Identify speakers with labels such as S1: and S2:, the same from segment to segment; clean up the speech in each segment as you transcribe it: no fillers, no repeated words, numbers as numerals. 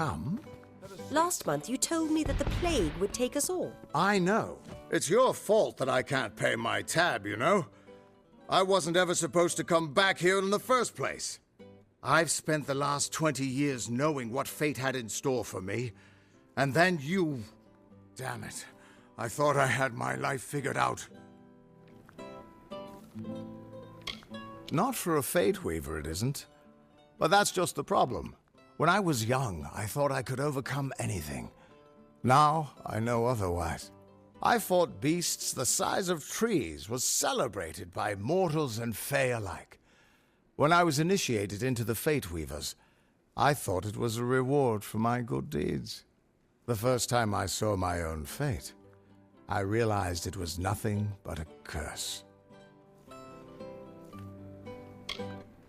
S1: come?
S2: Last month you told me that the plague would take us all.
S1: I know. It's your fault that I can't pay my tab, you know? I wasn't ever supposed to come back here in the first place. I've spent the last 20 years knowing what fate had in store for me. And then you... Damn it. I thought I had my life figured out. Not for a Fate Weaver, it isn't. But that's just the problem. When I was young, I thought I could overcome anything. Now, I know otherwise. I fought beasts the size of trees, was celebrated by mortals and Fae alike. When I was initiated into the Fate Weavers, I thought it was a reward for my good deeds. The first time I saw my own fate, I realized it was nothing but a curse.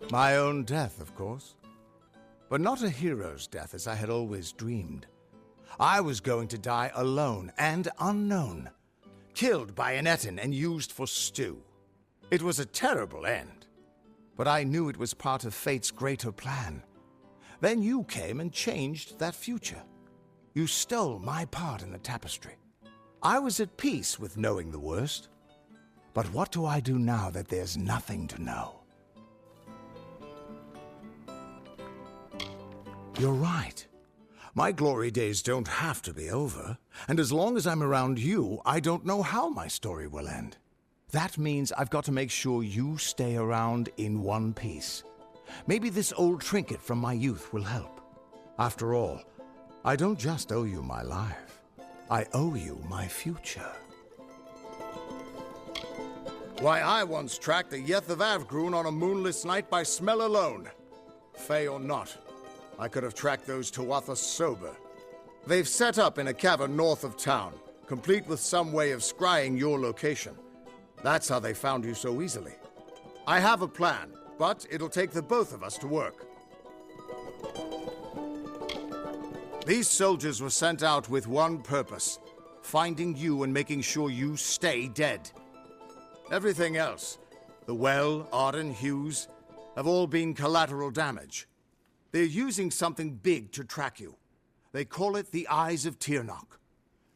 S1: My own death, of course. But not a hero's death as I had always dreamed. I was going to die alone and unknown, killed by an Etin and used for stew. It was a terrible end, but I knew it was part of fate's greater plan. Then you came and changed that future. You stole my part in the tapestry. I was at peace with knowing the worst. But what do I do now that there's nothing to know? You're right. My glory days don't have to be over, and as long as I'm around you, I don't know how my story will end. That means I've got to make sure you stay around in one piece. Maybe this old trinket from my youth will help. After all, I don't just owe you my life. I owe you my future. Why, I once tracked the Yeth of Avgrun on a moonless night by smell alone. Fey or not, I could have tracked those Tuatha sober. They've set up in a cavern north of town, complete with some way of scrying your location. That's how they found you so easily. I have a plan, but it'll take the both of us to work. These soldiers were sent out with one purpose: finding you and making sure you stay dead. Everything else, the Well, Arden, Hughes, have all been collateral damage. They're using something big to track you. They call it the Eyes of Tirnoch.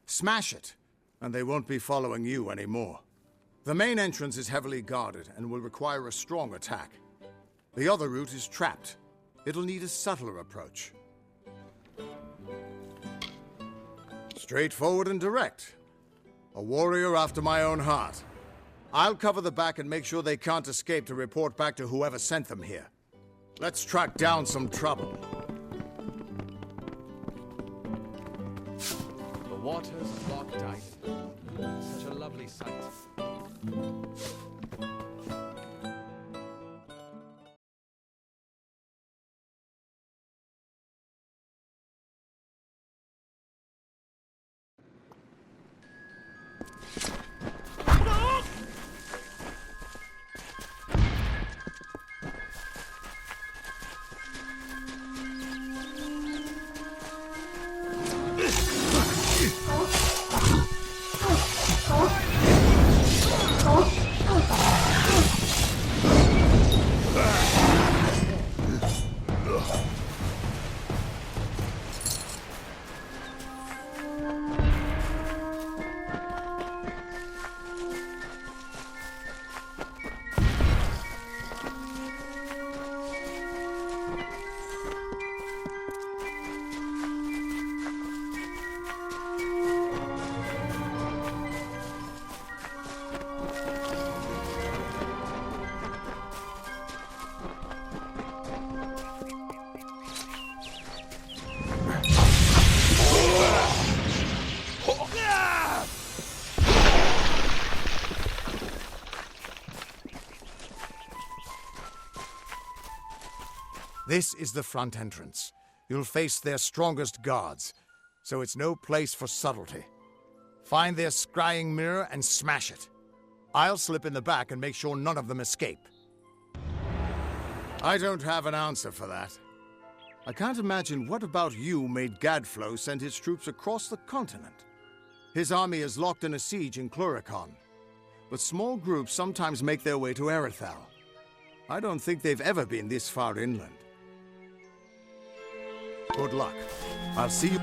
S1: Smash it, and they won't be following you anymore. The main entrance is heavily guarded and will require a strong attack. The other route is trapped. It'll need a subtler approach. Straightforward and direct. A warrior after my own heart. I'll cover the back and make sure they can't escape to report back to whoever sent them here. Let's track down some trouble.
S3: The waters locked tight. Such a lovely sight.
S1: This is the front entrance. You'll face their strongest guards, so it's no place for subtlety. Find their scrying mirror and smash it. I'll slip in the back and make sure none of them escape. I don't have an answer for that. I can't imagine what about you made Gadflow send his troops across the continent. His army is locked in a siege in Cluricon, but small groups sometimes make their way to Erithal. I don't think they've ever been this far inland. Good luck. I'll see you.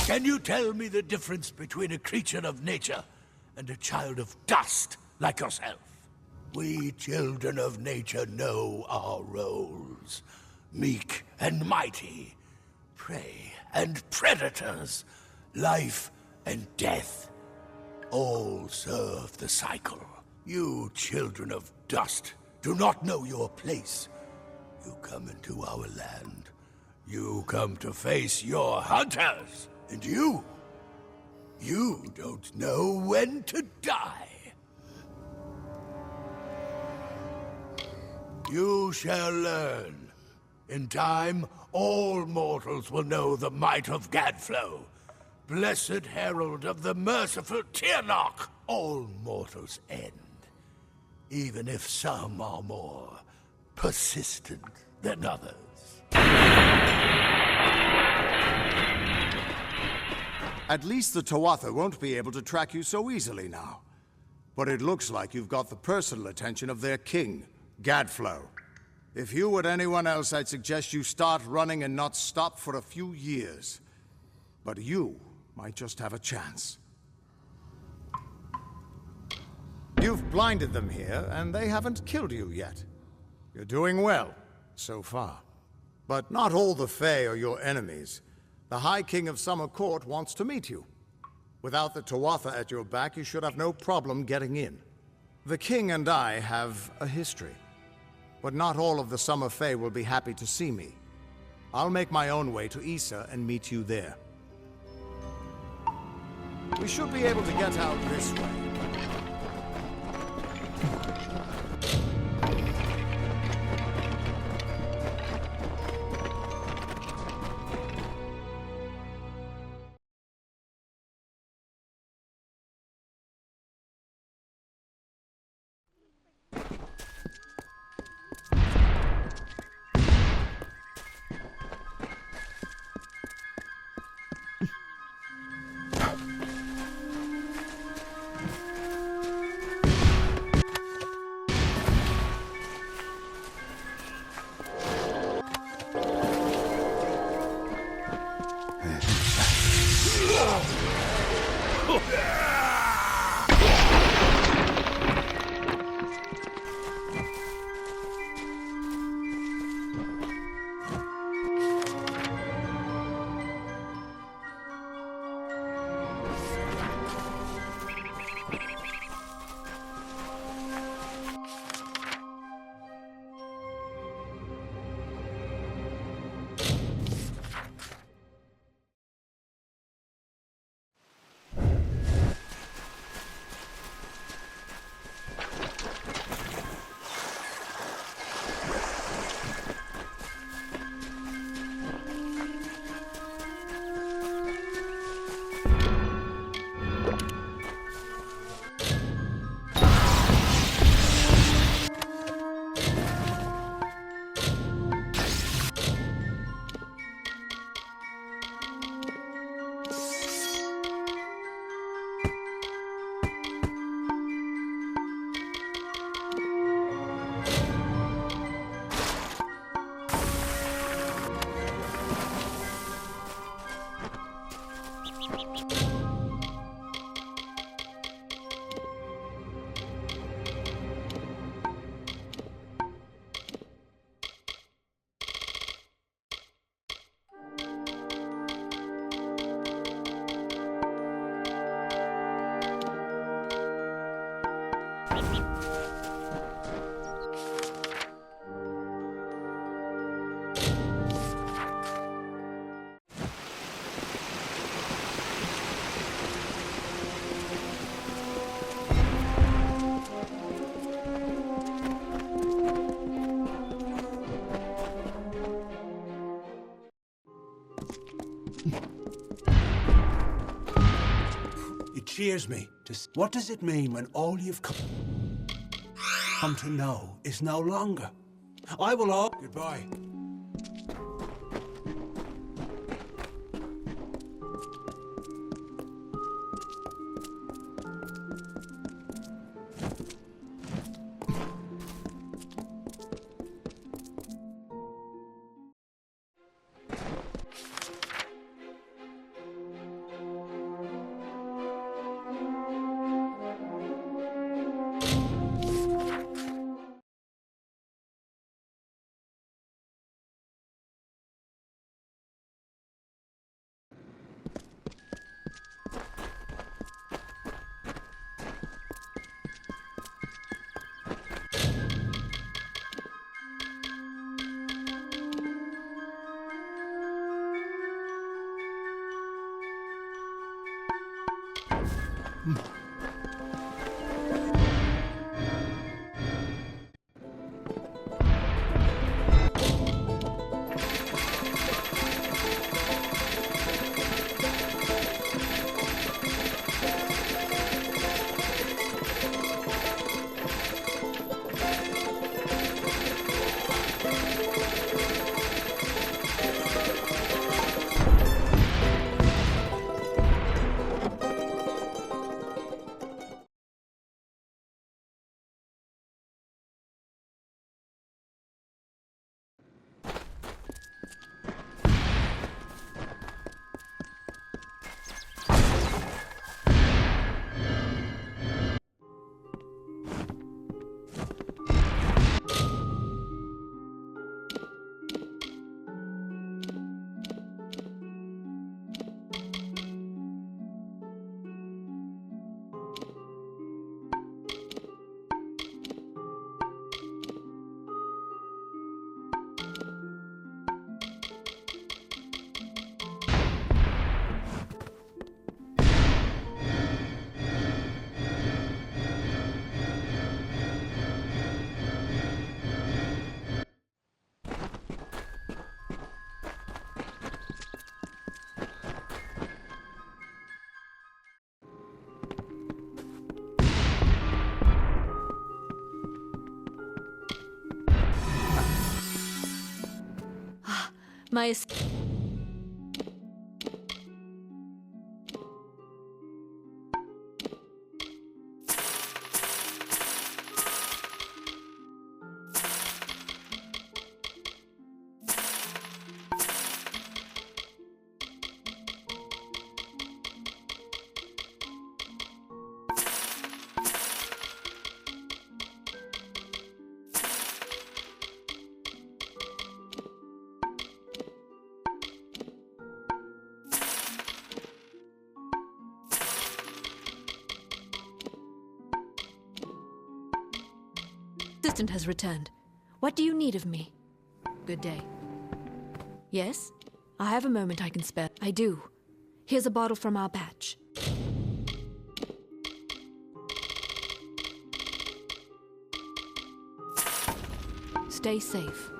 S4: Can you tell me the difference between a creature of nature and a child of dust like yourself? We children of nature know our roles. Meek and mighty, prey and predators, life and death all serve the cycle. You children of dust do not know your place. You come into our land. You come to face your hunters. And you don't know when to die. You shall learn. In time, all mortals will know the might of Gadflow, blessed herald of the merciful Tirnoch. All mortals end, even if some are more persistent than others.
S1: At least the Tuatha won't be able to track you so easily now. But it looks like you've got the personal attention of their king, Gadflow. If you were anyone else, I'd suggest you start running and not stop for a few years. But you might just have a chance. You've blinded them here, and they haven't killed you yet. You're doing well, so far. But not all the Fae are your enemies. The High King of Summer Court wants to meet you. Without the Tuatha at your back, you should have no problem getting in. The King and I have a history. But not all of the Summer Fae will be happy to see me. I'll make my own way to Issa and meet you there. We should be able to get out this way.
S5: It cheers me. What does it mean when all you've come to know is no longer? I will all... Goodbye.
S6: My assistant has returned. What do you need of me? Good day. Yes? I have a moment I can spare. I do. Here's a bottle from our batch. Stay safe.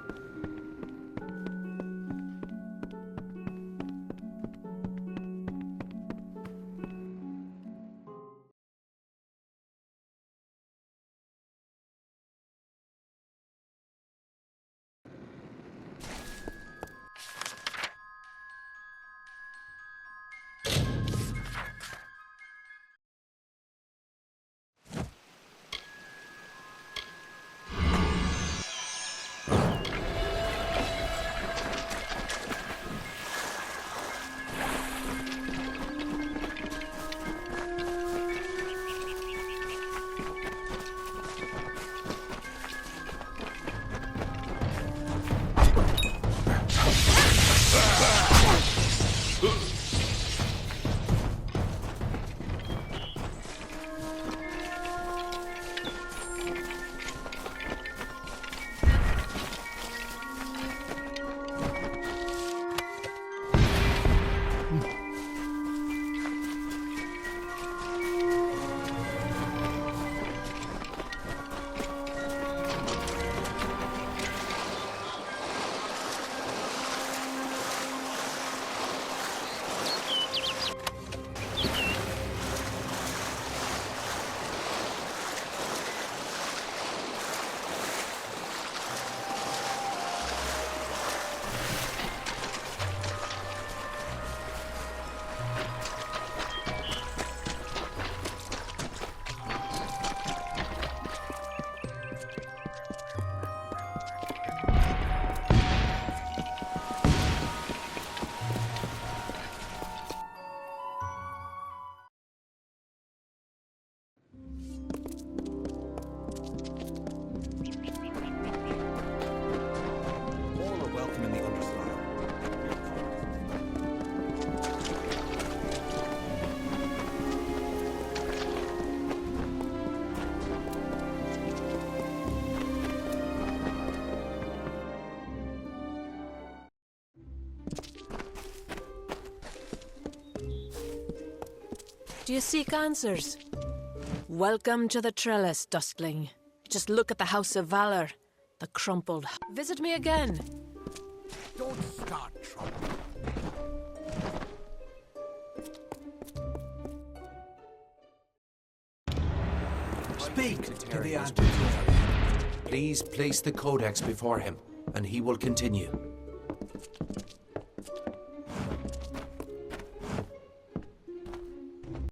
S7: Do you seek answers? Welcome to the Trellis, Duskling. Just look at the House of Valor. The crumpled... Visit me again.
S4: Don't start trouble.
S5: Speak to the Antiquary.
S8: Please place the Codex before him, and he will continue.